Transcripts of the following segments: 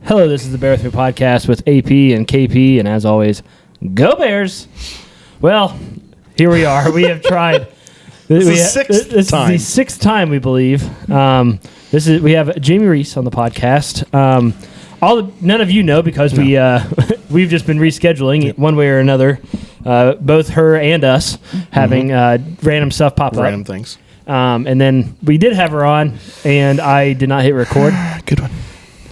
Hello, this is the Bear With Me podcast with AP and KP, and as always, go Bears! Well, here we are. We have tried. This is the sixth time, we believe. We have Jamie Reese on the podcast. None of you know because we've just been rescheduling one way or another. Both her and us having random stuff pop up. Random things. And then we did have her on, and I did not hit record. Good one.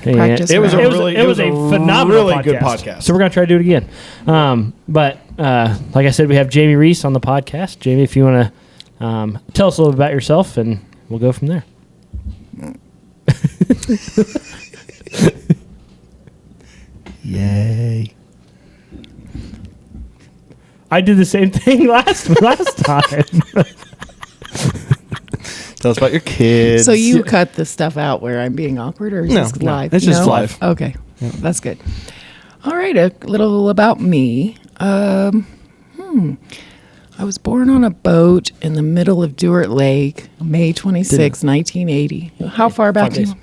It was a phenomenal really good podcast. So we're gonna try to do it again. But like I said, we have Jamie Reese on the podcast. Jamie, if you want to tell us a little bit about yourself, and we'll go from there. Yay! I did the same thing last time. Tell us about your kids. So you cut the stuff out where I'm being awkward, or is this live? It's just live. Okay, that's good. All right, a little about me. I was born on a boat in the middle of Dewart Lake, May 26, 1980. How far back do you?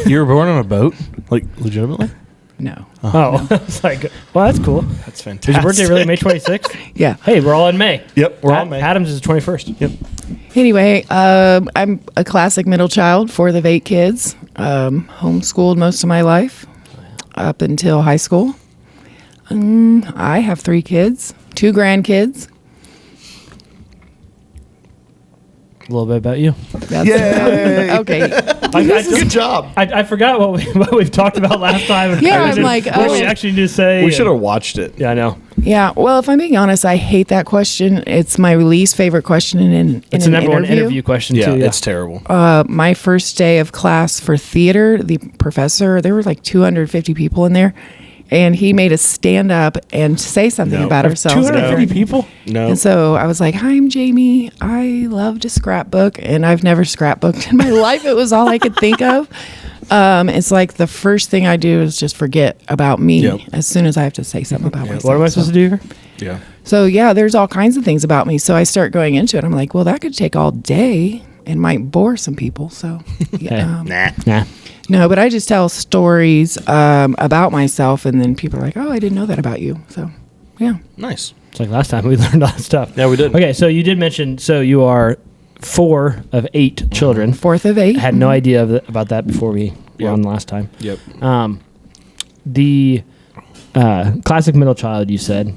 You were born on a boat? Like, legitimately? No. Oh, it's like, well, that's cool. That's fantastic. Is your birthday really May 26th? Yeah. Hey, we're all in May. Yep, we're all in May. Adams is 21st. Yep. Anyway, I'm a classic middle child, fourth of 8 kids. Homeschooled most of my life up until high school. I have 3 kids, 2 grandkids. A little bit about you. That's Yay! Okay. Good job. I forgot what we've talked about last time. Yeah, I'm like, what we actually need to say. We should have watched it. Yeah, I know. Yeah, well, if I'm being honest, I hate that question. It's my least favorite question in It's an the number one interview. interview question, Yeah, too. it's terrible. My first day of class for theater, the professor, there were like 250 people in there, and he made us stand up and say something about ourselves. 250 people? No. And so I was like, "Hi, I'm Jamie. I love to scrapbook, and I've never scrapbooked in my life. It was all I could think of." It's like the first thing I do is just forget about me as soon as I have to say something about myself. What am I supposed to do here? Yeah. So, yeah, there's all kinds of things about me. So I start going into it. I'm like, well, that could take all day and might bore some people. So, Nah. No, but I just tell stories about myself, and then people are like, oh, I didn't know that about you. So, yeah. Nice. It's like last time we learned all that stuff. Yeah, we did. Okay, so you did mention, you are 4 of 8 children. Fourth of 8. I had no idea about that before we were on last time. Yep. The classic middle child, you said.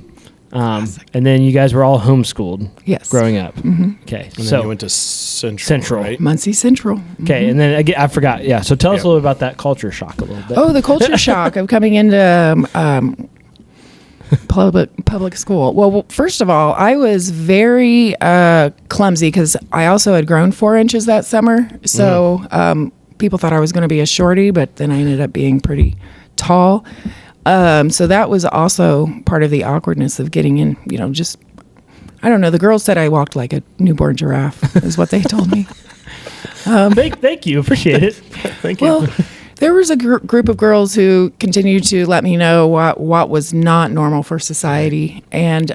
And then you guys were all homeschooled. Yes. Growing up. Mm-hmm. Okay. And then you went to Central. Right? Muncie Central. Okay, and then again, I forgot. Yeah, so tell us a little about that culture shock a little bit. Oh, the culture shock of coming into public school. Well, first of all, I was very clumsy because I also had grown 4 inches that summer. So people thought I was going to be a shorty, but then I ended up being pretty tall. So that was also part of the awkwardness of getting in, I don't know. The girls said I walked like a newborn giraffe is what they told me. Thank you. Appreciate it. Thank you. Well, there was a group of girls who continued to let me know what was not normal for society, and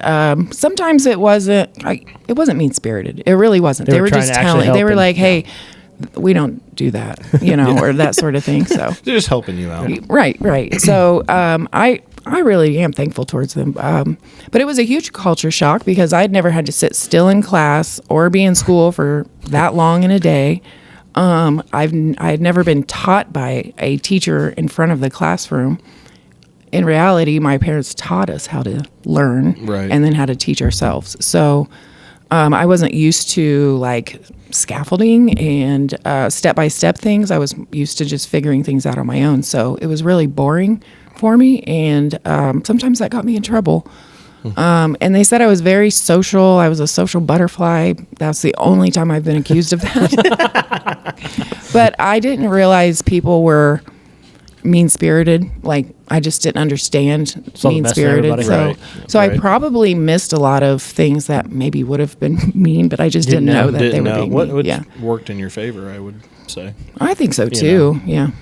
sometimes it wasn't mean-spirited. It really wasn't. They were just telling. They were like, "Hey, we don't do that," or that sort of thing. So they're just helping you out. Right. So I really am thankful towards them. But it was a huge culture shock because I'd never had to sit still in class or be in school for that long in a day. I had never been taught by a teacher in front of the classroom. In reality, my parents taught us how to learn and then how to teach ourselves. So I wasn't used to like scaffolding and step-by-step things. I was used to just figuring things out on my own. So it was really boring for me, and sometimes that got me in trouble. And they said I was very social. I was a social butterfly. That's the only time I've been accused of that. But I didn't realize people were mean-spirited. Like, I just didn't understand mean-spirited. So I probably missed a lot of things that maybe would have been mean, but I just didn't know that they were being mean. What worked in your favor, I would say. I think so, too. Yeah.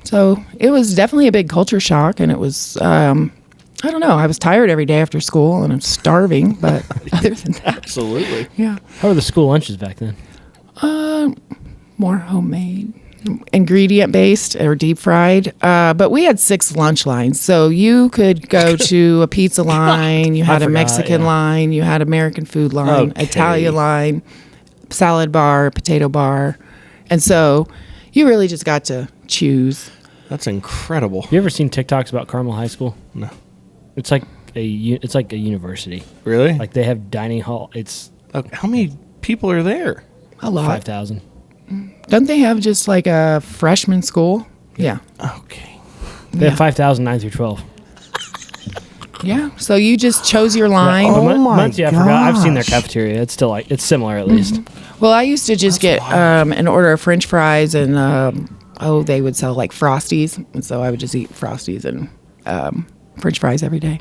So it was definitely a big culture shock, and it was... I don't know. I was tired every day after school, and I'm starving. But other than that, absolutely, yeah. How were the school lunches back then? More homemade. ingredient based or deep fried. But we had 6 lunch lines. So you could go to a pizza line, you had a forgot, Mexican yeah. line, you had American food line, Okay. Italian line, salad bar, potato bar. And so you really just got to choose. That's incredible. You ever seen TikToks about Carmel High School? No. It's like a university. Really? Like they have dining hall. It's How many people are there? A lot. 5,000. Don't they have just like a freshman school? Yeah. Okay. They have 5,000 9 through 12. Yeah. So you just chose your line. Oh But my Muncie, I forgot. I've seen their gosh. cafeteria. It's still like it's similar at least. Well, I used to just get an order of French fries and they would sell like Frosties, and so I would just eat Frosties and French fries every day.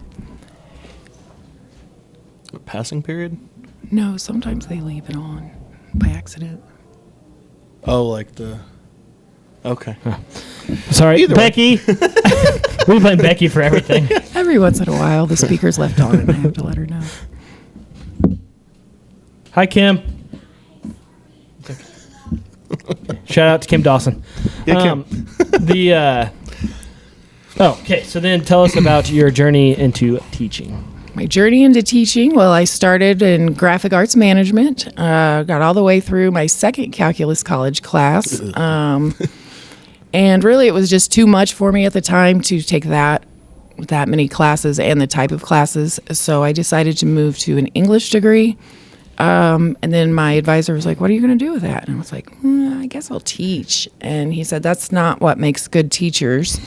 Passing period? No, sometimes they leave it on by accident. Oh, like the. Okay. Sorry, Either way. Becky. We blame Becky for everything. Every once in a while, the speaker's left on, and I have to let her know. Hi, Kim. Shout out to Kim Dawson. Yeah, Kim. Okay. So then, tell us about your journey into teaching. My journey into teaching, well, I started in graphic arts management, got all the way through my second calculus college class. And really, it was just too much for me at the time to take that many classes and the type of classes. So I decided to move to an English degree. And then my advisor was like, "What are you going to do with that?" And I was like, "I guess I'll teach." And he said, "That's not what makes good teachers."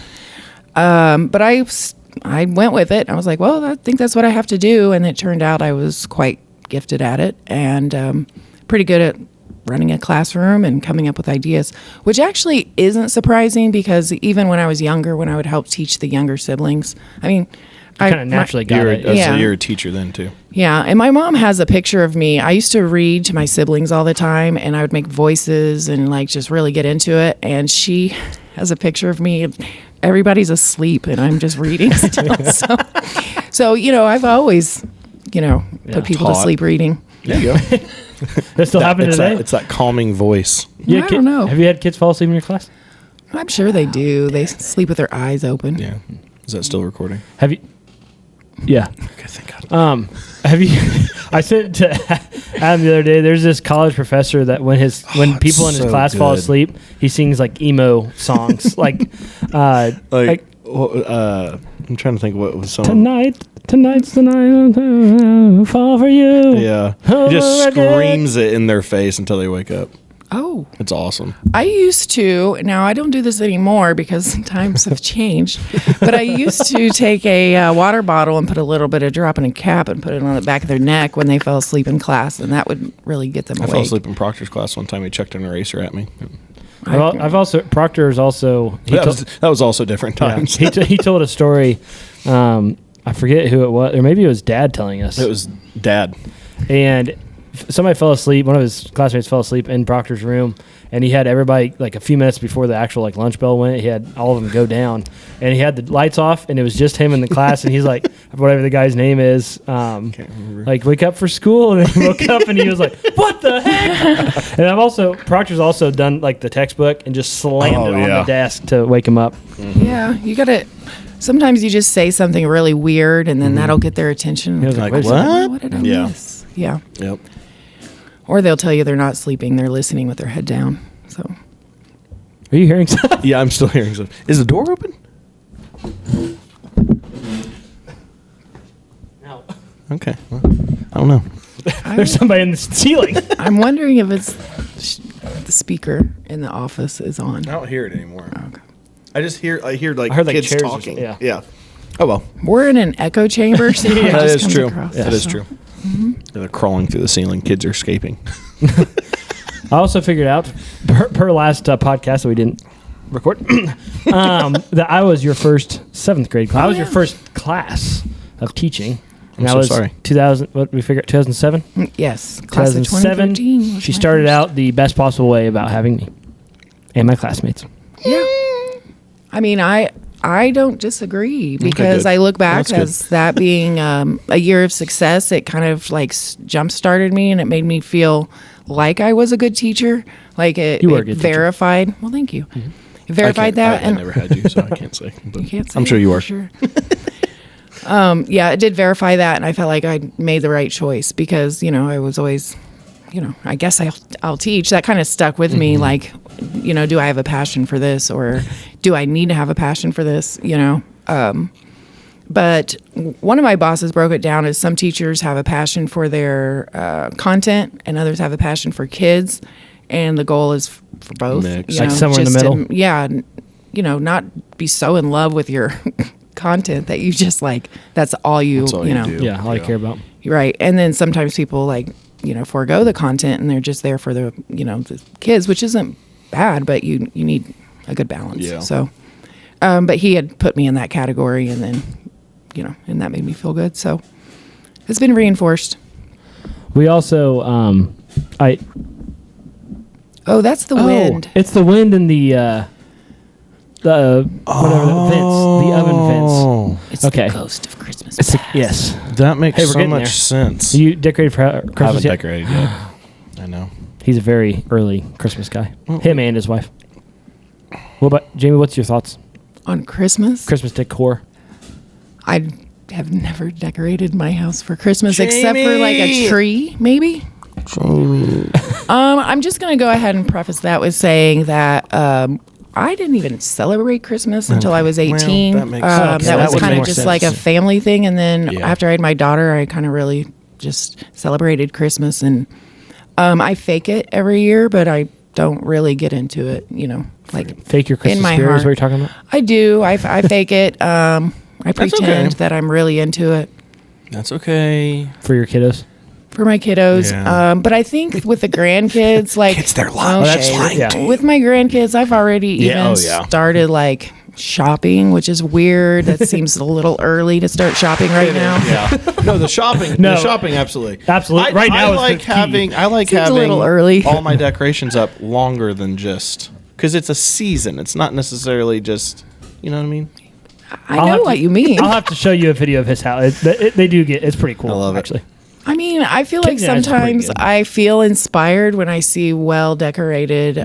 But I went with it. I was like, well, I think that's what I have to do. And it turned out I was quite gifted at it and pretty good at running a classroom and coming up with ideas, which actually isn't surprising because even when I was younger, when I would help teach the younger siblings, I mean, I Kind of naturally got it. Yeah. You're a teacher then, too. Yeah, and my mom has a picture of me. I used to read to my siblings all the time, and I would make voices and like just really get into it. And she has a picture of me. Everybody's asleep, and I'm just reading still. So I've always, put people to Taught. sleep reading. There you go. That still happened it's, today. it's that calming voice. You had I don't know. Have you had kids fall asleep in your class? I'm sure they do. They sleep with their eyes open. Yeah. Is that still recording? Have you? Yeah. Okay, thank God. Have you? I sent to Adam the other day. There's this college professor that when people in his so class fall good. asleep, he sings like emo songs, like I'm trying to think what was some. tonight's the night, fall for you. Yeah. Oh, He just record. screams it in their face until they wake up. Oh, It's awesome. I used to. Now I don't do this anymore because times have changed. But I used to take a water bottle and put a little bit of drop in a cap and put it on the back of their neck when they fell asleep in class, and that would really get them I awake. fell asleep in Proctor's class one time. He chucked an eraser at me. I've also Proctor's also That was also different times. he told a story. I forget who it was, or maybe it was Dad telling us. It was Dad. And somebody fell asleep. One of his classmates fell asleep in Proctor's room, and he had everybody like a few minutes before the actual like lunch bell went. He had all of them go down, and he had the lights off, and it was just him in the class. And he's like, whatever the guy's name is, Can't remember. like wake up for school. And then he woke up, and he was like, "What the heck?" And Proctor's also done like the textbook and just slammed it on the desk to wake him up. Yeah, you got to. Sometimes you just say something really weird, and then that'll get their attention. He was Like, "Wait a what? second." What did I Yeah. miss? Yeah. Yep. Or they'll tell you they're not sleeping; they're listening with their head down. So Are you hearing stuff? Yeah, I'm still hearing stuff. Is the door open? No. Okay. Well, I don't know. There's somebody in the ceiling. I'm wondering if it's the speaker in the office is on. I don't hear it anymore. Okay. I hear like I heard, like, kids chairs or talking. something, yeah. Yeah. Oh well. We're in an echo chamber, so it That just is comes true. across. That is So- true. They're crawling through the ceiling. Kids are escaping. I also figured out per last podcast that we didn't record that I was your first 7th grade class. I was your first class of teaching. And I'm that so was sorry. 2000. What we figured? 2007. Yes, class of 2007. 2013. was She my started first. out the best possible way about having me and my classmates. Yeah. I mean, I don't disagree because good. I look back That's good. as that being a year of success. It kind of like jump started me, and it made me feel like I was a good teacher. Like it, You were a it good teacher. verified. Well, thank you. It I verified can't- that. I never had you, so I can't say. But You can't say I'm sure you for are. Sure. Yeah, it did verify that, and I felt like I made the right choice because I was always, I guess I'll teach. That kind of stuck with me. Like, do I have a passion for this, or do I need to have a passion for this? But one of my bosses broke it down as some teachers have a passion for their content, and others have a passion for kids, and the goal is for both. Mix. Like somewhere in the just middle? yeah, not be so in love with your content that you just like that's all you That's all you do. Yeah, all I care about. right. And then sometimes people forego the content and they're just there for the the kids, which isn't bad, but you need a good balance. Yeah. So but he had put me in that category, and then and that made me feel good, so it's been reinforced. We also, That's the wind. it's the wind and the whatever the vents, the oven vents. It's okay. the ghost of Christmas It's past. yes. That makes Hey, we're so getting much there. sense. You decorated for I haven't Christmas yet? decorated yet. I know. He's a very early Christmas guy. Him and his wife. What about Jamie? What's your thoughts? On Christmas? Christmas decor. I have never decorated my house for Christmas except for like a Jamie! tree, maybe. I'm just gonna go ahead and preface that with saying that I didn't even celebrate Christmas until I was 18. that makes sense. That That was would kind make of just sense. like a family thing, and then Yeah. after I had my daughter, I kind of really just celebrated Christmas, and I fake it every year, but I don't really get into it. Like Fake your Christmas in my spirit heart. is what you're talking about? I do. I fake it. I pretend okay. that I'm really into it That's okay. For your kiddos? for my kiddos. Yeah. But I think with the grandkids, like Kids, they're lying. that's okay, fine. Yeah. with my grandkids, I've already Yeah, even oh, yeah. started like shopping, which is weird. That seems a little early to start shopping right now. Yeah. No, the shopping. No. The shopping, absolutely. Absolutely. Right now I is like the key. having. I like Seems a having little early. all my decorations up longer than just because it's a season. It's not necessarily just. You know what I mean? I I'll know have to- what you mean. I'll have to show you a video of his house. They do get, it's pretty cool. I love it. actually. I mean, I feel like Kids' Night is pretty sometimes good. I feel inspired when I see well decorated,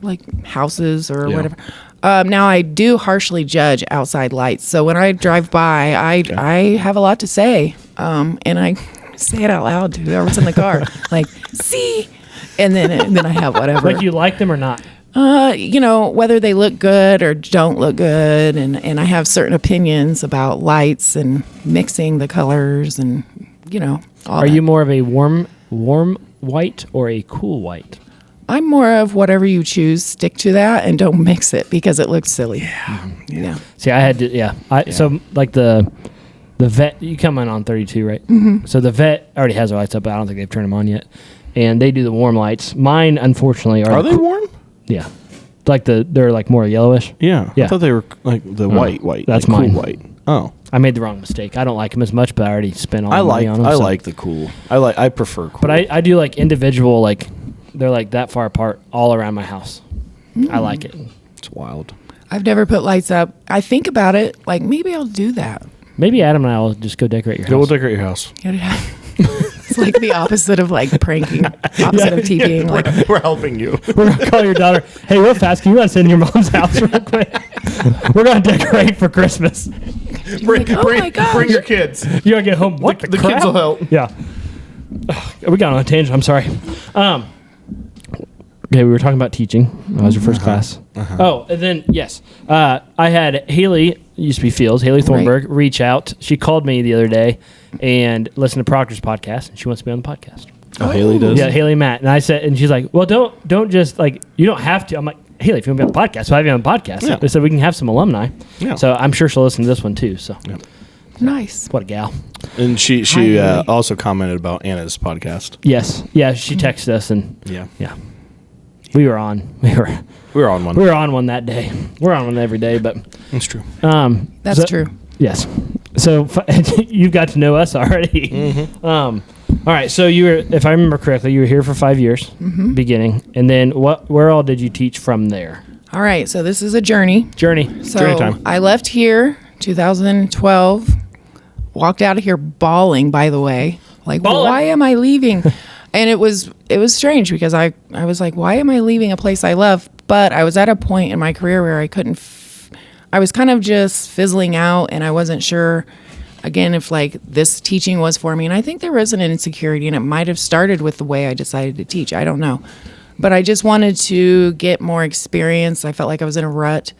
like houses or Yeah. whatever. Now I do harshly judge outside lights, so when I drive by, I have a lot to say, and I say it out loud to whoever's in the car, like see, and then I have whatever. Like you like them or not? Whether they look good or don't look good, and I have certain opinions about lights and mixing the colors and all Are that. you more of a warm white or a cool white? I'm more of whatever you choose, stick to that and don't mix it because it looks silly. Yeah. See, I had to, So like the vet, you come in on 32, right? Mm-hmm. So the vet already has their lights up, but I don't think they've turned them on yet. And they do the warm lights. Mine, unfortunately, are Are they warm? Yeah, like they're like more yellowish. Yeah. Yeah. I thought they were like the white. That's like mine. Cool white. Oh. I made the wrong mistake. I don't like them as much, but I already spent all the money on them. I so- like the cool. I prefer cool. But I do like individual, like they're like that far apart all around my house. I like it. It's wild. I've never put lights up. I think about it, like maybe I'll do that. Maybe Adam and I will just go decorate your Yeah, we'll house. decorate your house. It's like the opposite of like pranking, opposite of TPing. Like We're helping you. We're gonna call your daughter. Hey, real fast, can you run to your mom's house real quick? We're gonna decorate for Christmas. like, oh my gosh. bring your kids. You gotta get home. What the, The crap? kids will help. Yeah. We got on a tangent. I'm sorry. Okay, we were talking about teaching. That was your first class. Oh, and then yes, I had Haley, used to be Fields, Haley Thornburg, reach out. She called me the other day and listened to Proctor's podcast, and she wants to be on the podcast. Oh, Haley does. Yeah, Haley and Matt. And I said, and she's like, well, don't just like, you don't have to. I'm like, Haley, if you want to be on the podcast, so I have you on the podcast. Yeah. They said we can have some alumni. Yeah. So I'm sure she'll listen to this one too. So nice. what a gal. And she Hi, Haley. also commented about Anna's podcast. Yes. Yeah, she texted us and Yeah. yeah. We were on. We We were on one. were on one that day. We're on one every day, but That's true. That's so- true. Yes. So you've got to know us already. Mm-hmm. All right. So you were, if I remember correctly, you were here for 5 years, beginning, and then where all did you teach from there? All right, so this is a journey. Journey. So Journey time. I left here 2012. Walked out of here bawling, by the way. Like, Bawling? why am I leaving? And it was strange because I was like, why am I leaving a place I love? But I was at a point in my career where I couldn't. I was kind of just fizzling out, and I wasn't sure. Again, if like this teaching was for me, and I think there was an insecurity, and it might have started with the way I decided to teach. I don't know, but I just wanted to get more experience. I felt like I was in a rut,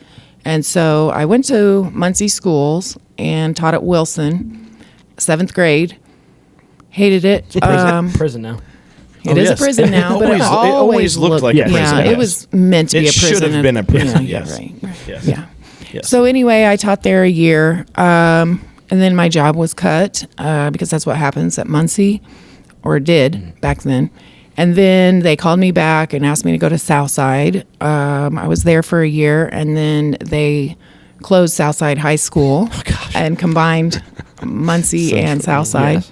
and so I went to Muncie schools and taught at Wilson, 7th grade. Hated it. Prison now. It is a prison now, but it always looked like a prison. Yeah, it was meant to be a prison. It should have been a prison. Yeah, Yes. right. Yes. Yeah. Yes. So anyway, I taught there a year, and then my job was cut because that's what happens at Muncie, or did back then. And then they called me back and asked me to go to Southside. I was there for a year, and then they closed Southside High School and combined Muncie and Southside. Yes.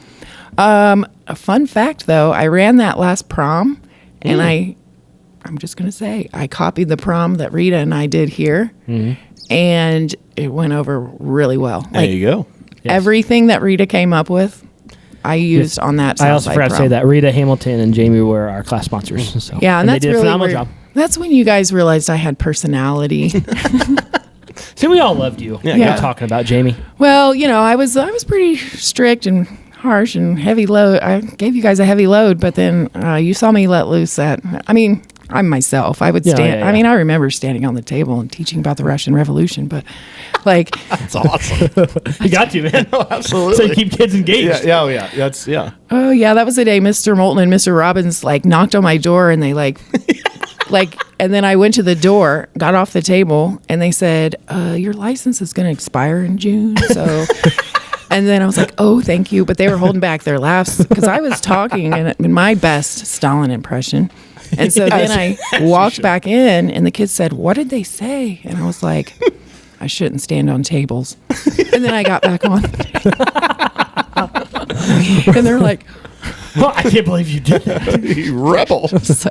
A fun fact, though, I ran that last prom, and I'm just going to say, I copied the prom that Rita and I did here, and it went over really well. There you go. Yes. Everything that Rita came up with, I used on that I also Southside forgot to prom. say that Rita Hamilton and Jamie were our class sponsors. So. Yeah, and they that's did a really phenomenal where, job. that's when you guys realized I had personality. See, we all loved you. Yeah. You're talking about Jamie. Well, I was pretty strict and harsh and heavy load. I gave you guys a heavy load, but then you saw me let loose I'm myself. I would stand. Yeah. I mean, I remember standing on the table and teaching about the Russian Revolution, but like, That's awesome. You got you, man. Absolutely. So you keep kids engaged. Yeah. Oh, yeah. That's oh yeah, that was the day Mr. Moulton and Mr. Robbins like knocked on my door, and they like, and then I went to the door, got off the table, and they said, "Your license is going to expire in June." So. And then I was like, oh, thank you. But they were holding back their laughs because I was talking in my best Stalin impression. And so then I walked back in, and the kids said, what did they say? And I was like, I shouldn't stand on tables. And then I got back on. And they're like, Oh, I can't believe you did that. you rebel. so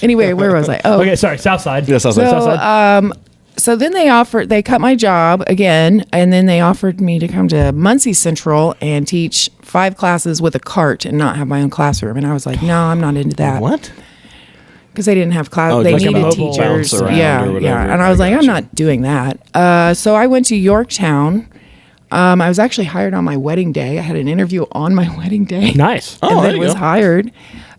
anyway, where was I? Oh, Okay, sorry. Southside. Yes, I was like, so, so then they cut my job again, and then they offered me to come to Monroe Central and teach 5 classes with a cart and not have my own classroom. And I was like, no, I'm not into that. what? Because they didn't have class. Oh, they like a needed mobile teachers. bounce around Yeah, or whatever. yeah. And I was I like, I'm gotcha. not doing that. So I went to Yorktown. I was actually hired on my wedding day. I had an interview on my wedding day. Nice. Oh, and there then you was go. hired.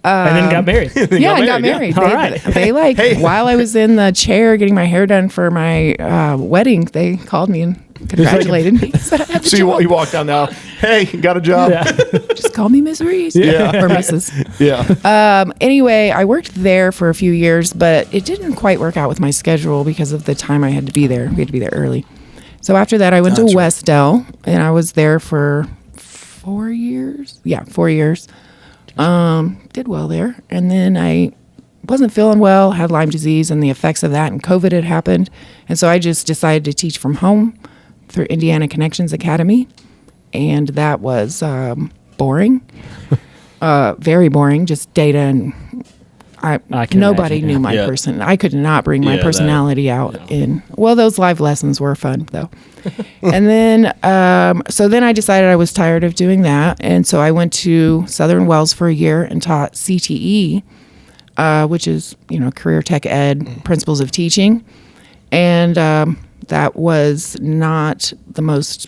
And then got married. Yeah, I got married. All right. They while I was in the chair getting my hair done for my wedding, they called me and congratulated me. Said I have a So job. you walk down now. Hey, you got a job? Yeah. Just call me Miss Reese. Yeah. Or Mrs. Yeah. Anyway, I worked there for a few years, but it didn't quite work out with my schedule because of the time I had to be there. We had to be there early. So after that, I went to Westdell, and I was there for 4 years. Yeah, 4 years. Did well there. And then I wasn't feeling well, had Lyme disease and the effects of that, and COVID had happened. And so I just decided to teach from home through Indiana Connections Academy. And that was boring, very boring, just data. And I can nobody imagine, knew yeah. my Yeah. person. I could not bring my Yeah, personality out well, those live lessons were fun though. And then, so then I decided I was tired of doing that. And so I went to Southern Wells for a year and taught CTE, which is, career tech ed, principles of teaching. And that was not the most,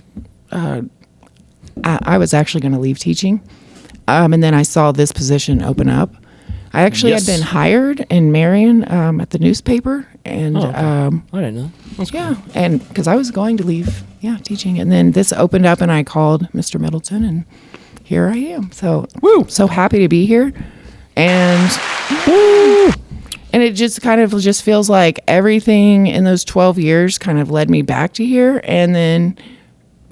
I was actually going to leave teaching. And then I saw this position open up. I actually Yes. had been hired in Marion at the newspaper, and I didn't know. and because I was going to leave, teaching, and then this opened up, and I called Mr. Middleton, and here I am. So, so happy to be here, and and it just kind of just feels like everything in those 12 years kind of led me back to here, and then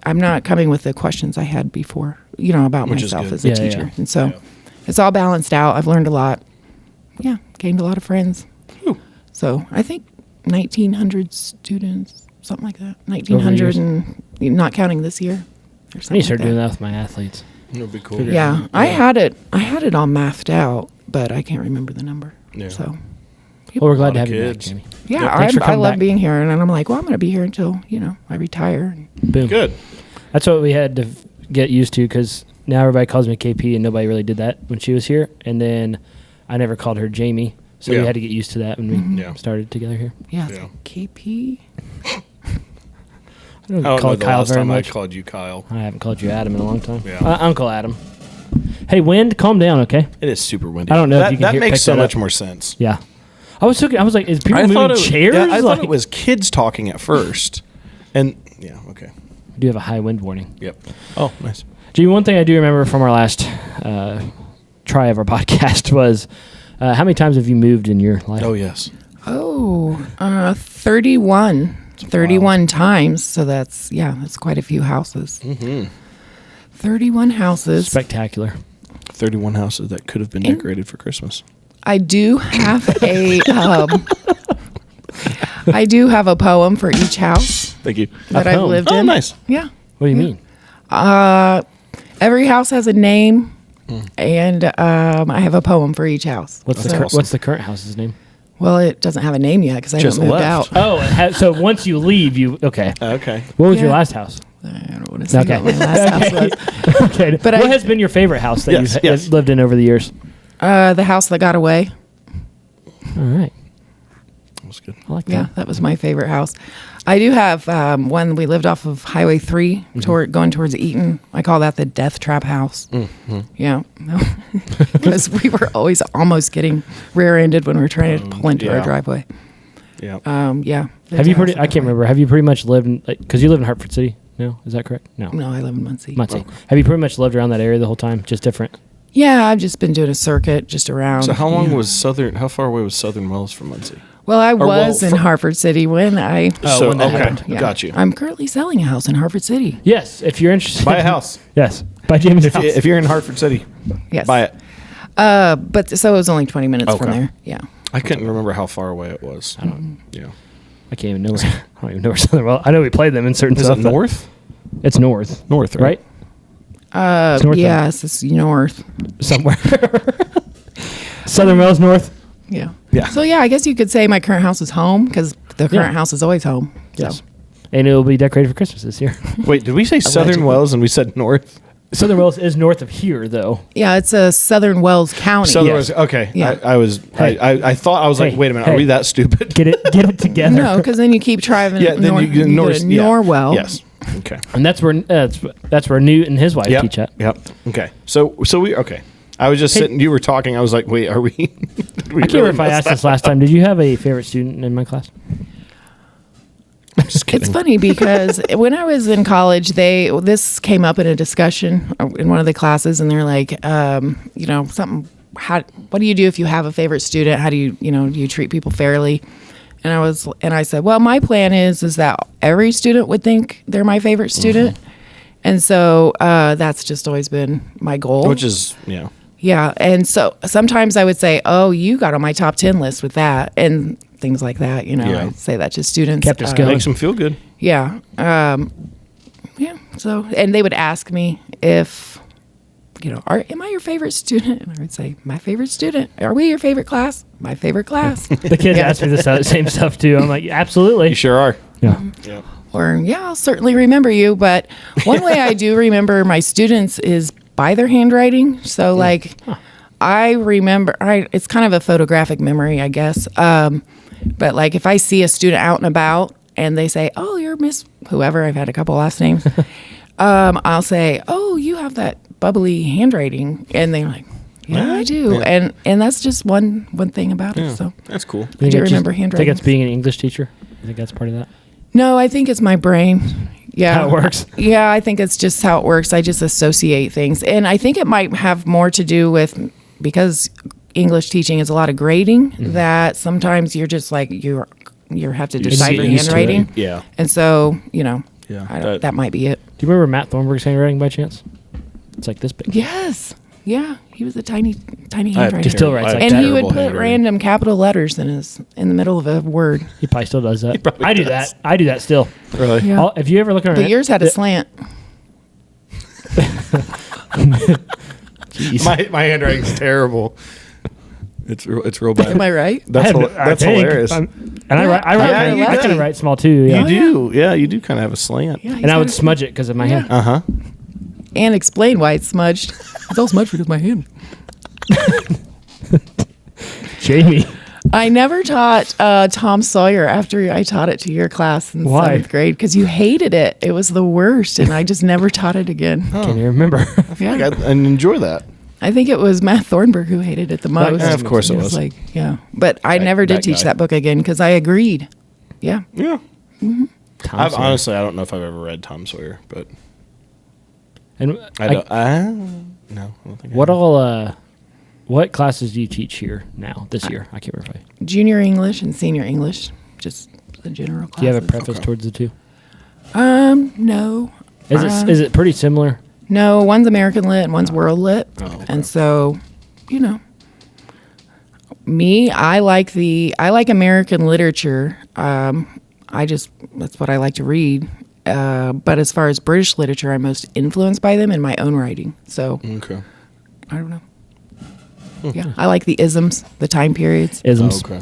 I'm not coming with the questions I had before, about Which is myself good. as a Yeah, teacher, yeah. and so. It's all balanced out. I've learned a lot. Yeah, gained a lot of friends. So I think 1,900 students, something like that. 1,900, and not counting this year. Or I need something to start like doing that. that with my athletes. It would be cool. Yeah, I had it all mathed out, but I can't remember the number. Yeah. So Well, we're glad to lot have of you back, kids. Jamie. yeah, Thanks for I coming love back. being here, and I'm like, well, I'm going to be here until I retire. Boom. Good. That's what we had to get used to because now everybody calls me KP, and nobody really did that when she was here. And then I never called her Jamie, so we had to get used to that when we started together here. Yeah, it's like KP. I don't I don't call know the Kyle last very time much. I called you Kyle. I haven't called you Adam in a long time. Yeah. Uncle Adam. Hey, wind, calm down, okay? It is super windy. I don't know if that, you can that pick makes so that much up. more sense. Yeah. I was like, is people moving chairs? Yeah, I thought Like- it was kids talking at first. And, yeah, okay. We do have a high wind warning. Yep. Oh, nice. Gee, one thing I do remember from our last try of our podcast was how many times have you moved in your life? Oh, yes. 31. 31 times. So that's quite a few houses. Mm-hmm. 31 houses. Spectacular. 31 houses that could have been decorated for Christmas. I do have a poem for each house Thank you. that A I've poem? lived Oh, in. nice. Yeah. What do you mean? Every house has a name, and I have a poem for each house. What's That's the awesome. what's the current house's name? Well, it doesn't have a name yet because I Just haven't moved left. out. Oh, so once you leave, you okay? Okay. What was your Yeah. last house? I don't want to say Okay. what my last house was. Okay, But what I- has been your favorite house that Yes, you've yes. lived in over the years? The house that got away. All right, That was good. I like Yeah, that. that was my favorite house. I do have one. We lived off of Highway 3 going towards Eaton. I call that the death trap house. Yeah, because we were always almost getting rear-ended when we were trying to pull into our yeah. driveway. Yeah. Yeah. Have you I can't remember. Have you pretty much lived in because you live in Hartford City? No, is that correct? No, No, I live in Muncie. Muncie. Have you pretty much lived around that area the whole time? Just different. Yeah, I've just been doing a circuit just around. So how long yeah. was how far away was Southern Wells from Muncie? Well, I well, was in for- Hartford City when I. Oh, when that happened. Yeah. Got you. I'm currently selling a house in Hartford City. Yes, if you're interested, Buy a house. Yes, buy Jamie's house. If you're in Hartford City, Yes. buy it. But so it was only 20 minutes from Okay. there. Yeah. I couldn't remember how far away it was. I don't. Yeah. I can't even know. I don't even know where Southern. Well, I know we played them in certain Is stuff. it but north? It's north. North, right? Yes, north it's north. Somewhere. Southern Wells North. Yeah. Yeah. So yeah, I guess you could say my current house is home because the current Yeah. house is always home. So. Yes. And it will be decorated for Christmas this year. Wait, did we say Southern Allegedly. Wells and we said north? Southern Wells is north of here, though. Yeah, it's a Southern Wells County. Southern Yes. Wells. Okay. Yeah. Hey. I thought I was like, Hey. wait a minute, Hey. are we that stupid? Get it together. No, because then you keep driving. Yeah, then you get north. to Norwell. Yes. Okay. And that's where Newt and his wife Yep. teach at. Yep. Okay. So we okay. I was just Hey. sitting. You were talking. I was like, wait, are we? did we I can't really remember if I mess asked that this last time. Did you have a favorite student in my class? up? Just kidding. It's funny because when I was in college, this came up in a discussion in one of the classes, and they're like, something. What do you do if you have a favorite student? How do you, do you treat people fairly? And I said, well, my plan is that every student would think they're my favorite student, and so that's just always been my goal. Which is Yeah. And so sometimes I would say, oh, you got on my top 10 list with that and things like that. Yeah. I'd say that to students. Kept us going. makes them feel good. Yeah. Yeah. So, and they would ask me if, am I your favorite student? And I would say, my favorite student. Are we your favorite class? My favorite class. The kids ask me the same stuff too. I'm like, absolutely. You sure are. Yeah. Yeah. Or, yeah, I'll certainly remember you. But one way I do remember my students is by their handwriting. So, I remember, it's kind of a photographic memory, I guess. But, if I see a student out and about and they say, oh, you're Miss whoever, I've had a couple last names, I'll say, oh, you have that bubbly handwriting. And they're like, yeah, I do. Yeah. And that's just one thing about it. So, That's cool. I do remember Think handwriting. it's being an English teacher. You think that's part of that? No, I think it's my brain. Yeah. How it works. Yeah, I think it's just how it works. I just associate things. And I think it might have more to do with because English teaching is a lot of grading that sometimes you're just like you have to decipher used to it. handwriting. Yeah. And so, Yeah. that might be it. Do you remember Matt Thornburg's handwriting by chance? It's like this big. Yes. Yeah, he was a tiny I have handwriter. He still writes like And that. he would terrible put handwriting. random capital letters in the middle of a word. He probably still does that. probably I do does. that. I do that still. Really? Yeah. If you ever look at our But yours had a slant. My handwriting's terrible. It's real bad. Am I right? That's hilarious. And I write. Yeah, you I kind do. of write small too. Yeah. You do. Yeah, you do kind of have a slant. Yeah, And I would smudge it because of my hand. Uh huh. and explain why it's smudged. It's all smudged because my hand. Jamie. I never taught Tom Sawyer after I taught it to your class in Why? 7th grade because you hated it. It was the worst, and I just never taught it again. Can you remember? Yeah. I enjoy that. I think it was Matt Thornberg who hated it the most. Of course it He was. like, yeah. But I never did that teach guy. that book again because I agreed. Yeah. Yeah. Tom Sawyer. Honestly, I don't know if I've ever read Tom Sawyer, but And I don't. No, I don't think. what all? What classes do you teach here now? This year, I can't remember. Junior English and senior English, just the general classes. Do you have a preface towards the two? No. Is it pretty similar? No, one's American Lit and one's World Lit. okay. And so, me, I like American literature. That's what I like to read. But as far as British literature, I'm most influenced by them in my own writing. So, Okay. I don't know. Yeah, I like the isms, the time periods. Isms. Okay.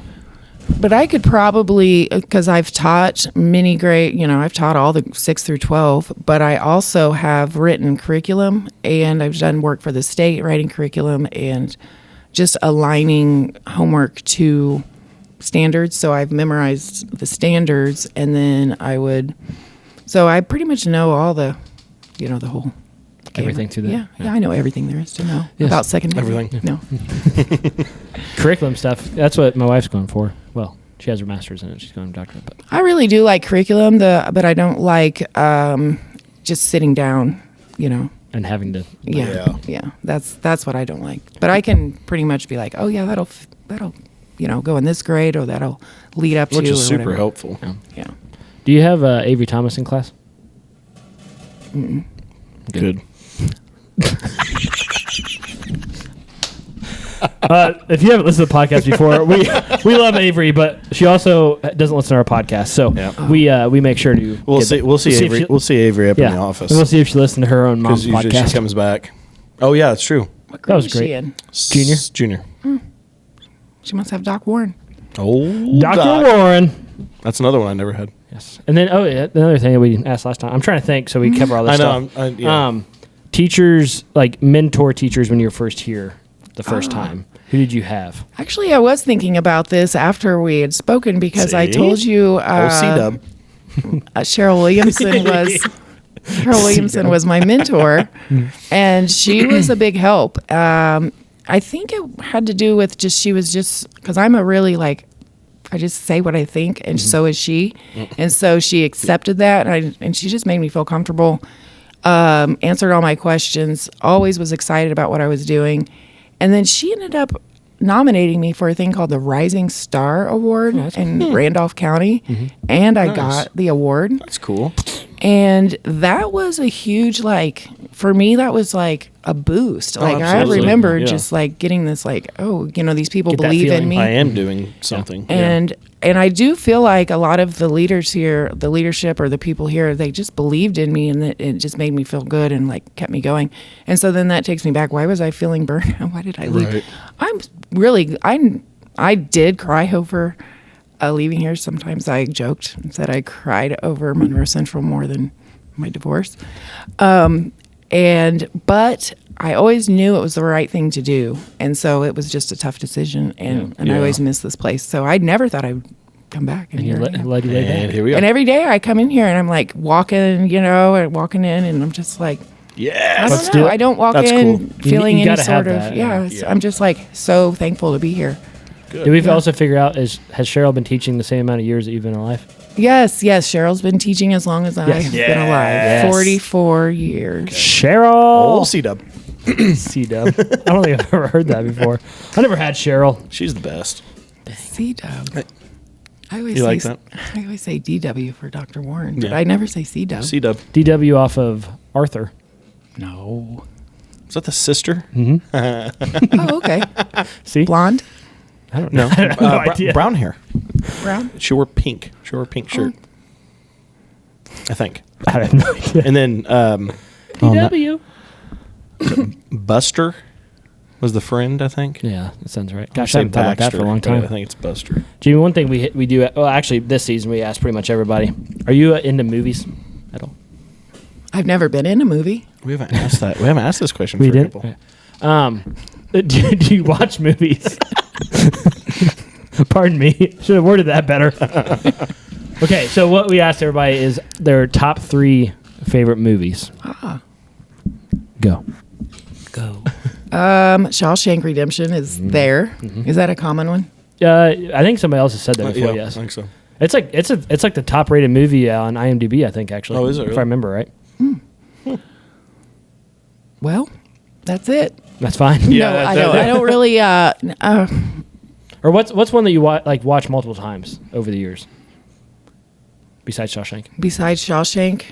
But I could probably, because I've taught mini grade, I've taught all the 6 through 12, but I also have written curriculum and I've done work for the state writing curriculum and just aligning homework to standards. So I've memorized the standards and then so I pretty much know all the, the whole. Everything to that. Yeah, I know everything there is to know Yes. about secondary. Everything. No. Curriculum stuff. That's what my wife's going for. Well, she has her master's in it. She's going to doctorate. But I really do like curriculum, but I don't like just sitting down, and having to. Yeah. That's what I don't like. But I can pretty much be like, oh yeah, that'll go in this grade, or that'll lead up Which to, is or super whatever. helpful. Yeah. Do you have Avery Thomas in class? Good. If you haven't listened to the podcast before, we love Avery, but she also doesn't listen to our podcast. So Yeah. we make sure to. We'll see. We'll see if Avery. she- We'll see Avery up yeah. in the office. And we'll see if she listened to her own mom's Because usually podcast. she comes back. Oh yeah, that's true. What That was grade is great. she in? Junior? Junior. She must have Doc Warren. Oh, Dr. Doc. Warren. That's another one I never had. Yes. And then another thing that we asked last time. I'm trying to think so we cover all this I know. stuff. Yeah. Teachers, like mentor teachers when you were first here the first time. Who did you have? Actually, I was thinking about this after we had spoken because I See? told you C-dub. Cheryl Williamson was my mentor, and she was a big help. I think it had to do with she was because I'm a really I just say what I think, and so is she, and so she accepted that, and she just made me feel comfortable. Answered all my questions. Always was excited about what I was doing, and then she ended up nominating me for a thing called the Rising Star Award in Randolph County, and I got the award. That's cool. And that was a huge, for me, that was like a boost. I absolutely. remember Yeah. just getting this these people Get that believe in feeling. me. I am doing something. Yeah. And I do feel like a lot of the leaders here, the leadership or the people here, they just believed in me, and it just made me feel good and kept me going. And so then that takes me back. Why was I feeling burned? Why did I leave? Right. I did cry over leaving here. Sometimes I joked and said I cried over Monroe Central more than my divorce. But I always knew it was the right thing to do. And so it was just a tough decision. And I always miss this place. So I never thought I would come back. And you let you lay And down. here we go. And every day I come in here and I'm walking in, and I'm just Yes. I don't know. I don't walk That's in cool. feeling You any gotta have sort of, that, yeah. I'm just so thankful to be here. Did we also figure out, has Cheryl been teaching the same amount of years that you've been alive? Yes. Cheryl's been teaching as long as I've been alive. Yes. 44 years. Cheryl! Oh, C-dub. C-dub. I don't think I've ever heard that before. I never had Cheryl. She's the best. C-dub. I You like that? I always say DW for Dr. Warren, but Yeah. I never say C-dub. C-dub. DW off of Arthur. No. Is that the sister? Oh, okay. See? Blonde? I don't No. know. I have no idea. Brown hair. Brown? She wore pink. She wore a pink shirt. I think. I have no idea. And then DW. Buster was the friend, I think. Yeah, that sounds right. I'll Gosh, say I haven't thought about that for a long Baxter, but time. I think it's Buster. Jimmy, one thing we do, well, actually, this season we asked pretty much everybody, are you into movies at all? I've never been in a movie. We haven't asked that. We haven't asked this question We for a didn't. couple. Do you watch movies? Pardon me. Should have worded that better. Okay, so what we asked everybody is their top 3 favorite movies. Go. Shawshank Redemption is there. Is that a common one? I think somebody else has said that before. Yeah, Yes, I think so. it's like the top rated movie on IMDb. I think actually. Oh, is it If really? I remember right. Well, that's it. That's fine. Yeah, No, I don't really. Or what's one that you watch multiple times over the years? Besides Shawshank. Besides Shawshank,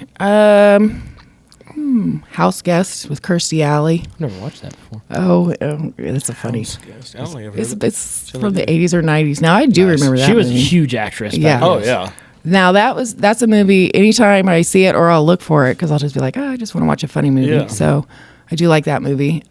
House Guest with Kirstie Alley. I've never watched that before. Oh, that's a funny. I don't think I've heard It's, of it. it's from the 80s or 90s. Now I do remember that. She was a movie. huge actress. Yeah. Back then. Oh, yeah. Now that's a movie. Anytime I see it, or I'll look for it because I'll just be like, I just want to watch a funny movie. Yeah. So I do like that movie.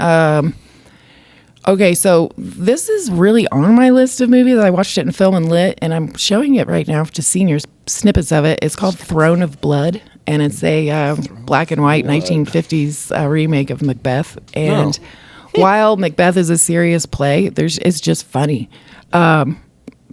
Okay, so this is really on my list of movies. I watched it in Film and Lit, and I'm showing it right now to seniors. Snippets of it. It's called Throne of Blood, and it's a black and white 1950s remake of Macbeth. And while Macbeth is a serious play, it's just funny,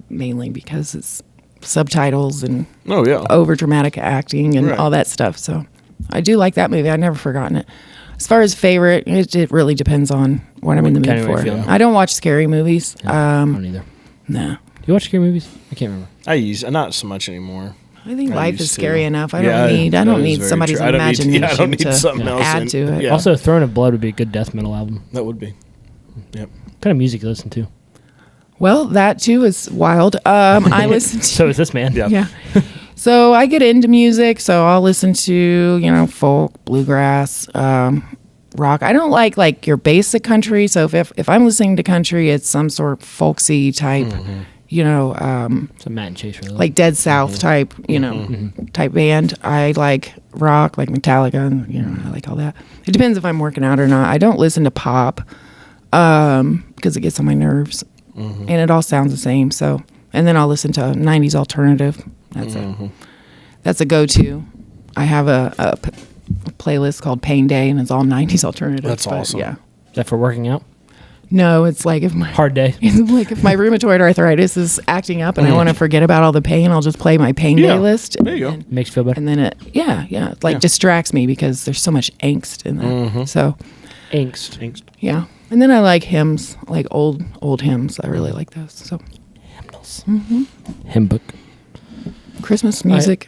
mainly because it's subtitles and Oh, yeah. over dramatic acting and Right. all that stuff. So I do like that movie. I've never forgotten it. As far as favorite, it really depends on what I'm in the kind mood of way for. you're feeling. I don't watch scary movies. I don't either. No. Do you watch scary movies? I can't remember. Not so much anymore. I think I life used is to. scary enough. I Yeah, don't that need is very somebody's true. I don't need- imagination I don't need to something else add in- to it. yeah. Also, Throne of Blood would be a good death metal album. That would be. Yep. What kind of music you listen to? Well, that too is wild. I listen to So is this man. yeah. So I get into music, so I'll listen to, folk, bluegrass, rock. I don't like your basic country. So if I'm listening to country, it's some sort of folksy type, Some Matt and Chase really. like Dead South type, type band. I like rock, like Metallica, I like all that. It depends if I'm working out or not. I don't listen to pop because it gets on my nerves, and it all sounds the same. So, and then I'll listen to 90s alternative. That's a go-to. I have a playlist called Pain Day, and it's all 90s alternative. That's awesome. Yeah. Is that for working out? No, it's like if my Hard day. it's like if my rheumatoid arthritis is acting up and I want to forget about all the pain, I'll just play my Pain Day list. There you go. Makes you feel better. And then it like distracts me because there's so much angst in that. So Angst. yeah. And then I like hymns, like old hymns. I really like those. So Hymnals. Hymn book. Christmas music.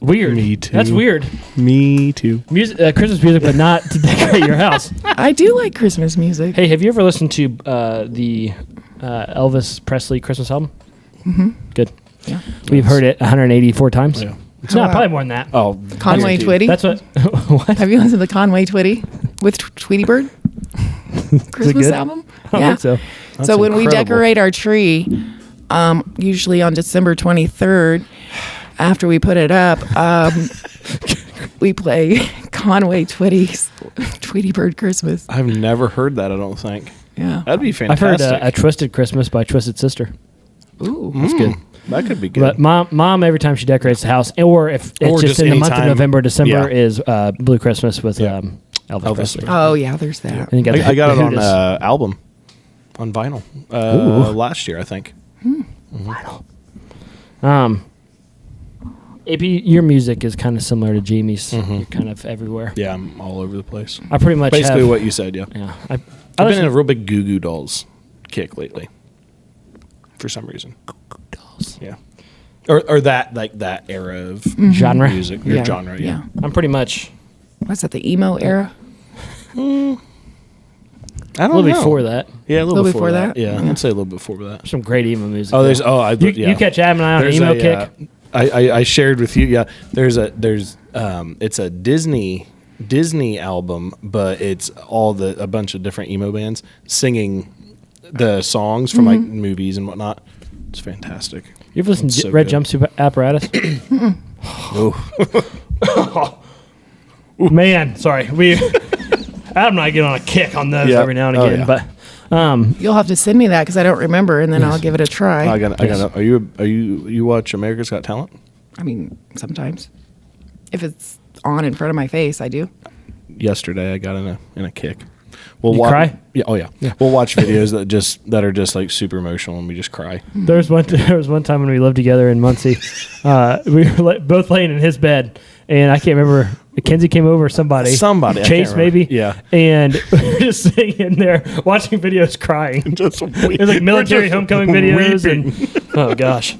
Weird. Me too. That's weird. Me too. Music, Christmas music, but not to decorate your house. I do like Christmas music. Hey, have you ever listened to the Elvis Presley Christmas album? Mm-hmm. Good. Yeah. We've heard it 184 times. Yeah. No, wow. probably more than that. Oh, Conway guaranteed. Twitty. That's what. What? Have you listened to the Conway Twitty with Tweety Bird Christmas good? album? I don't think so. So when we incredible. decorate our tree, usually on December 23rd, after we put it up, we play Conway Twitty's Tweety Bird Christmas. I've never heard that. I don't think. Yeah. That'd be I've heard fantastic. A Twisted Christmas by Twisted Sister. Ooh. That's good. That could be good. But mom, every time she decorates the house, or if it's Or just just in the month of anytime. November, December, Yeah. is Blue Christmas with Yeah. Elvis Presley. Oh, yeah, there's that. And you got I got it the on Hooters. album, on vinyl, Ooh. last year I think. AP, your music is kind of similar to Jamie's. You're kind of everywhere. Yeah, I'm all over the place. I pretty much Basically have, what you said. Yeah, Yeah, I've I been in listen a real big Goo Goo Dolls kick lately, for some reason. Dolls. Yeah, or that like that era of genre. music, or genre. Yeah. I'm pretty much What's that, the emo era? I a don't little know. before that. Yeah, a little before before that? that. Yeah, Yeah. I'd say a little before that. Some great emo music. Oh, there's you catch Adam and I on an There's emo a, kick. I shared with you. Yeah, there's it's a Disney album, but it's a bunch of different emo bands singing the songs from like movies and whatnot. It's fantastic. You ever listened to so Red good. Jumpsuit Apparatus? Oh, Man, sorry. Adam and I get on a kick on those Yeah. every now and Oh, again. yeah. But You'll have to send me that because I don't remember, and then I'll give it a try. I got. Are you watch America's Got Talent? I mean, sometimes. if it's on in front of my face, I do. Yesterday, I got in a kick. We'll cry? Yeah. Oh yeah. We'll watch videos that are just like super emotional, and we just cry. There was one time when we lived together in Muncie. We were both laying in his bed, and I can't remember. Mackenzie came over, somebody, Chase maybe, yeah. And we were just sitting in there watching videos, crying. Just it was like military homecoming videos, and oh gosh.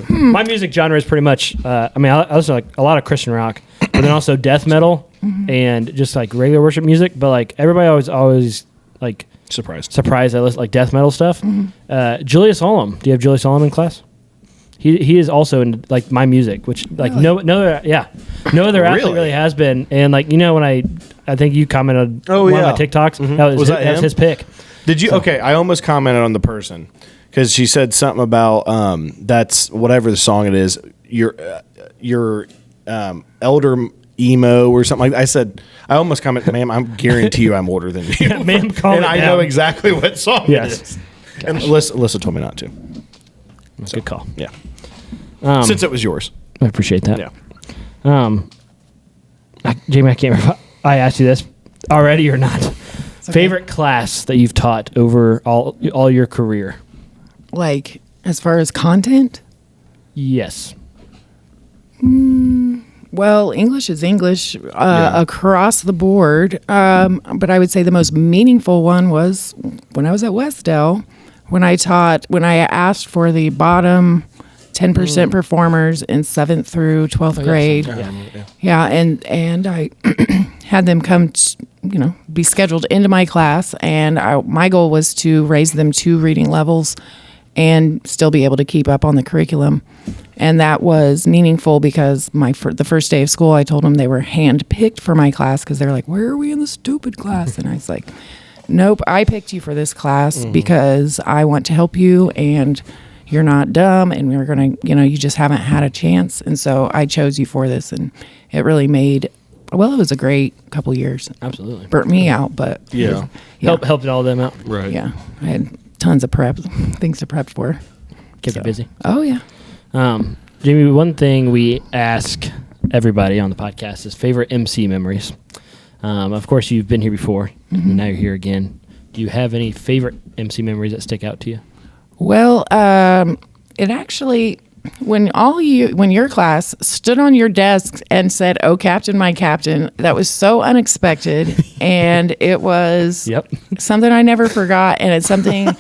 My music genre is pretty much. I listen to like a lot of Christian rock, but then also death metal and just like regular worship music. But like everybody always like surprised I listen like death metal stuff. Julius Olam. Do you have Julius Olam in class? He is also in like my music, which like really? no other athlete really has been. And like when I think you commented on one of my TikToks. That was his pick. Did you? So. Okay, I almost commented on the person because she said something about that's whatever the song it is. Your elder emo or something like that. I said I almost commented, ma'am. I guarantee you I'm older than you. Yeah, ma'am, and I know exactly what song it is. Gosh. And Alyssa told me not to. That's a good call. Yeah. Since it was yours. I appreciate that. Yeah. Jamie, I can't remember if I asked you this already or not. Okay. Favorite class that you've taught over all your career? Like, as far as content? Yes. Well, English is English across the board. But I would say the most meaningful one was when I was at Westdale. When I asked for the bottom 10% performers in 7th through 12th grade. And I had them come, be scheduled into my class. And my goal was to raise them 2 reading levels and still be able to keep up on the curriculum. And that was meaningful because the first day of school, I told them they were handpicked for my class because they're like, where are we in the stupid class? And I was like, nope, I picked you for this class because I want to help you and you're not dumb and we're going to, you just haven't had a chance. And so I chose you for this, and it really made, it was a great couple years. Absolutely. Burnt me out, but helped all them out. Right. Yeah. I had tons of things to prep for. Kept you busy. Oh, yeah. Jamie, one thing we ask everybody on the podcast is favorite MC memories. Of course, you've been here before, and now you're here again. Do you have any favorite MC memories that stick out to you? Well, it actually, when your class stood on your desks and said, "Oh, Captain, my Captain," that was so unexpected, and it was something I never forgot, and it's something,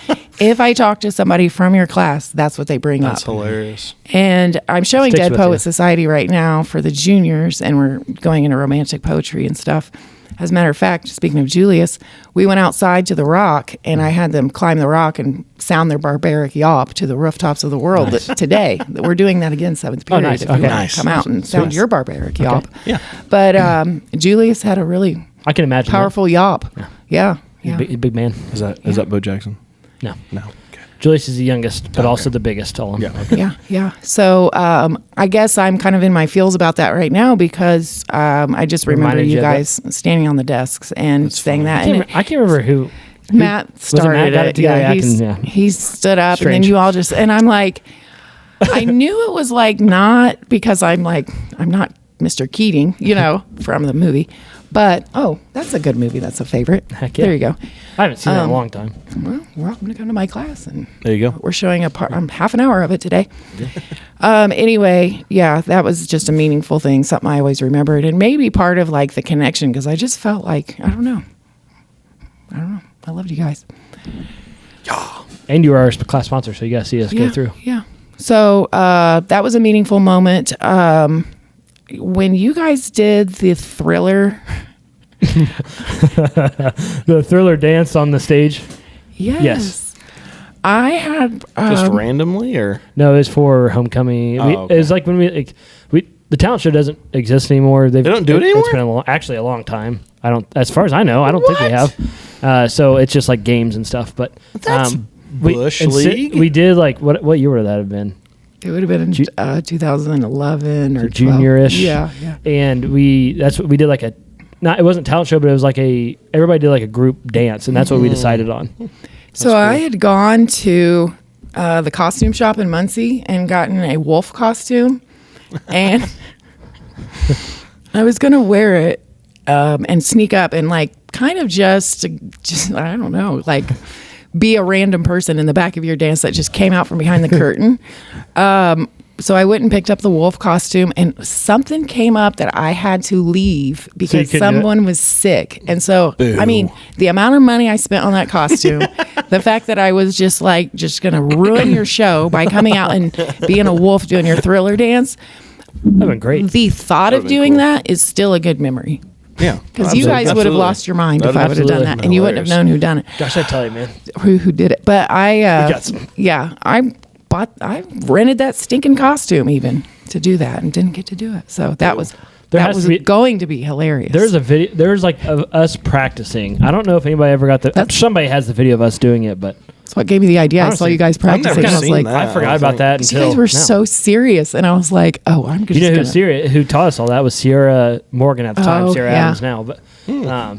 if I talk to somebody from your class, that's what they bring up. That's hilarious. And I'm showing Dead Poet Society right now for the juniors, and we're going into romantic poetry and stuff. As a matter of fact, speaking of Julius, we went outside to the rock, and I had them climb the rock and sound their barbaric yawp to the rooftops of the world today. We're doing that again, 7th period. Oh, nice. If you want to come out and sound your barbaric yawp. Yeah. But Julius had a really I can imagine powerful yawp. Yeah. Big man. Is that Bo Jackson? No. Okay. Julius is the youngest, but also the biggest. Yeah. So I guess I'm kind of in my feels about that right now because I just remember you guys standing on the desks and saying that. I can't remember who. Matt started it. He stood up, and then you all just, and I'm like, I knew it was like not because I'm not Mr. Keating, from the movie. But, that's a good movie. That's a favorite. Heck yeah. There you go. I haven't seen that in a long time. Well, we're welcome to come to my class. And there you go. We're showing half an hour of it today. Anyway, that was just a meaningful thing, something I always remembered. And maybe part of, like, the connection, because I just felt like, I don't know. I loved you guys. Yeah. And you were our class sponsor, so you got to see us go through. Yeah. So that was a meaningful moment. When you guys did the Thriller... the Thriller dance on the stage? Yes. I had... just randomly, or? No, it was for homecoming. Okay. It was like when the talent show doesn't exist anymore. They don't do it anymore? It's been a long time. As far as I know, I don't think they have. So it's just like games and stuff. But that's Bush League? We did like, what year would that have been? It would have been in 2011 or junior-ish. Yeah. And that's what we did, like it wasn't talent show, but it was like everybody did like a group dance, and that's what we decided on. So cool. I had gone to the costume shop in Muncie and gotten a wolf costume, and I was gonna wear it and sneak up and like kind of just I don't know, like be a random person in the back of your dance that just came out from behind the curtain. So I went and picked up the wolf costume, and something came up that I had to leave because someone was sick. And so, I mean, the amount of money I spent on that costume, the fact that I was just going to ruin your show by coming out and being a wolf doing your Thriller dance. That'd been great. The thought of doing that is still a good memory. Yeah. Because you guys would have lost your mind if I would have done that. And you wouldn't have known who done it. Gosh, I tell you, man. Who did it. But I rented that stinking costume even to do that and didn't get to do it. So that was going to be hilarious. There's a video. There's like of us practicing. I don't know if anybody ever got the. Somebody has the video of us doing it, but that's what gave me the idea. Honestly, I saw you guys practicing. I've never seen like, that. I forgot about that until you guys were so serious, and I was like, "Oh, I'm just." You know who taught us all that was Sierra Morgan at the time. Sierra Adams now, but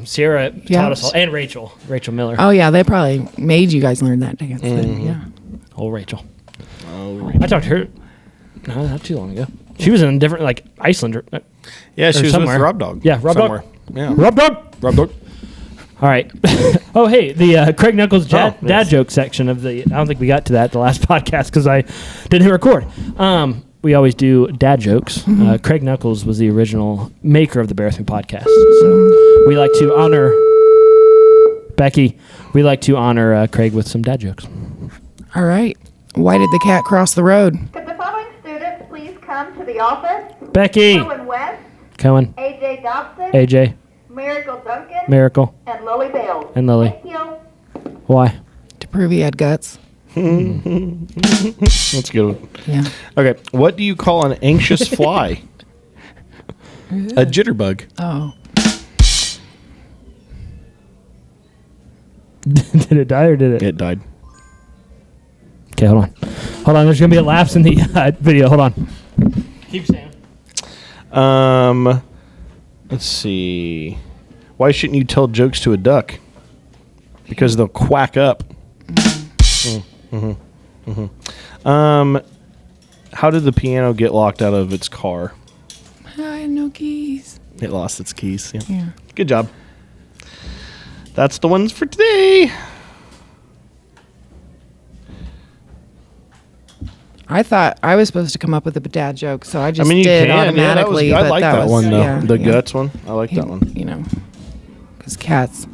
Sierra taught us all, and Rachel Miller. Oh yeah, they probably made you guys learn that dance. Then, yeah. Oh, Rachel. I talked to her not too long ago. She was in a different, like, Iceland. Yeah, she was somewhere. with Rob Dog. Yeah, Rob somewhere. Dog. Yeah. Rob Dog. All right. Oh, hey, the Craig Knuckles dad joke section of the. I don't think we got to that the last podcast because I didn't hit record. We always do dad jokes. Craig Knuckles was the original maker of the Bear With Me podcast. So we like to honor Becky. We like to honor Craig with some dad jokes. All right. Why did the cat cross the road? Could the following students please come to the office? Becky. Cohen West. Cohen. AJ Dobson. AJ. Miracle Duncan. Miracle. And Lily Bales. And Lily. Thank you. Why? To prove he had guts. That's a good one. Yeah. Okay. What do you call an anxious fly? A jitterbug. Oh. Did it die or did it? It died. Okay, hold on. There's gonna be a lapse in the video. Hold on. Keep saying. Let's see. Why shouldn't you tell jokes to a duck? Because they'll quack up. How did the piano get locked out of its car? I had no keys. It lost its keys. Yeah. Good job. That's the ones for today. I thought I was supposed to come up with a dad joke, so I just you did can. automatically. Yeah, I but like that one, though. yeah, the yeah. guts one. I like that one. You know, because cats.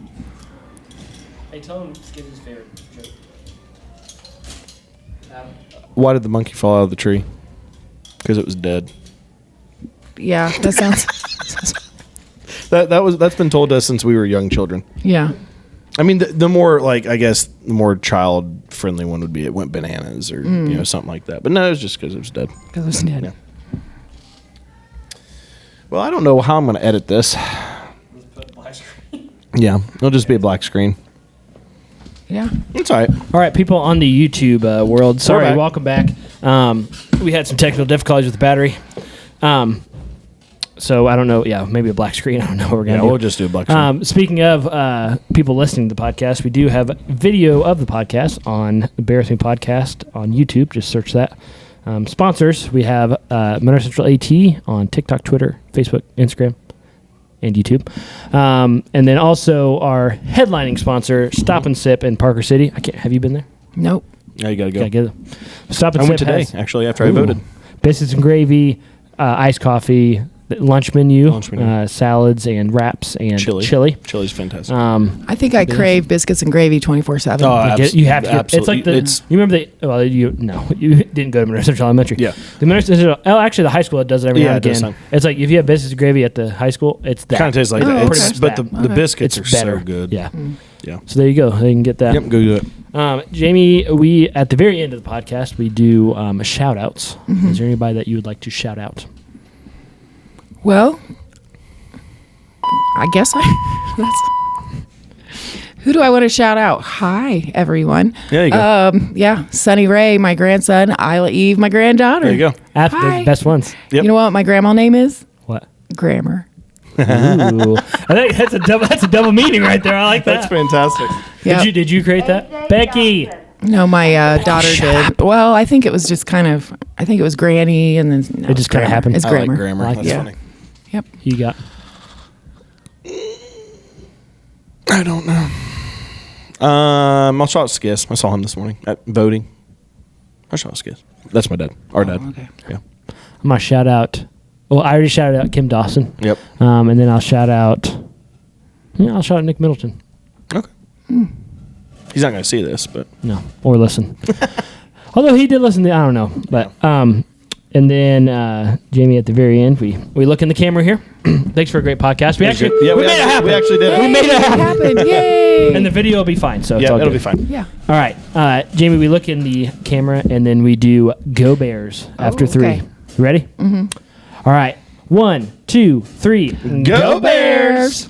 Hey, tell him to give his favorite joke. Why did the monkey fall out of the tree? Because it was dead. Yeah, that sounds. That's been told to us since we were young children. Yeah. I mean, the more the more child friendly one would be it went bananas or something like that. But no, it was just because it was dead. Because it was dead. Yeah. Well, I don't know how I'm going to edit this. Let's put black screen. Yeah, it'll just be a black screen. Yeah. It's all right. All right, people on the YouTube world. Sorry, back. welcome back. We had some technical difficulties with the battery. So I don't know. Yeah, maybe a black screen. I don't know what we're going to do. We'll just do a black screen. Speaking of people listening to the podcast, we do have video of the podcast on the Bear With Me podcast on YouTube. Just search that. Sponsors, we have Monroe Central AT on TikTok, Twitter, Facebook, Instagram, and YouTube. And then also our headlining sponsor, Stop and Sip in Parker City. Have you been there? Nope. Yeah, you got to go. Gotta get it. Stop and I Sip went today, has- actually, after I voted. biscuits and gravy, iced coffee, lunch menu, salads and wraps and chili. Chili's fantastic. I think I crave biscuits and gravy 24/7. Oh, You have to. It's absolutely. like you remember you didn't go to Monroe Central Elementary. Yeah. The Monroe Central. Oh, actually, the high school does it every now and it does again. some. It's like if you have biscuits and gravy at the high school, it's that. Kind of tastes like that. okay. It's, Pretty but much the that. biscuits It's are better. so good. Yeah. Yeah. So there you go. They can get that. Yep, go do it. Jamie, we at the very end of the podcast we do shout outs. Is there anybody that you would like to shout out? Well, I guess who do I want to shout out? Hi, everyone. There you go. Sunny Ray, my grandson. Isla Eve, my granddaughter. There you go. That's Hi. the best ones. Yep. You know what my grandma name is? What? Grammar. Ooh. I think that's a double meaning right there. I like that. That's fantastic. Yep. Did you create that? AJ Becky. Johnson. No, my daughter did. Well, I think it was just kind of. I think it was Granny, and then It just kinda happened? It's I grammar. like grammar. Like That's yeah. funny. Yep. Who you got? I don't know. I'll shout out Skiss. I saw him this morning at voting. I'll shout out Skiss. That's my dad. Our dad. Okay. Yeah. I'm gonna shout out. Well, I already shouted out Kim Dawson. Yep. And then I'll shout out. Yeah, I'll shout out Nick Middleton. Okay. He's not going to see this, but No, or listen. Although he did listen to, I don't know, but and then Jamie at the very end, we look in the camera here. Thanks for a great podcast. We made it happen. We actually did. Yay, it. made it happen. Yay! And the video will be fine, so it's all it'll good. be fine. Yeah. All right, Jamie, we look in the camera and then we do Go Bears after 3. okay. You ready? Mm-hmm. All right, 1, 2, 3. Go Bears!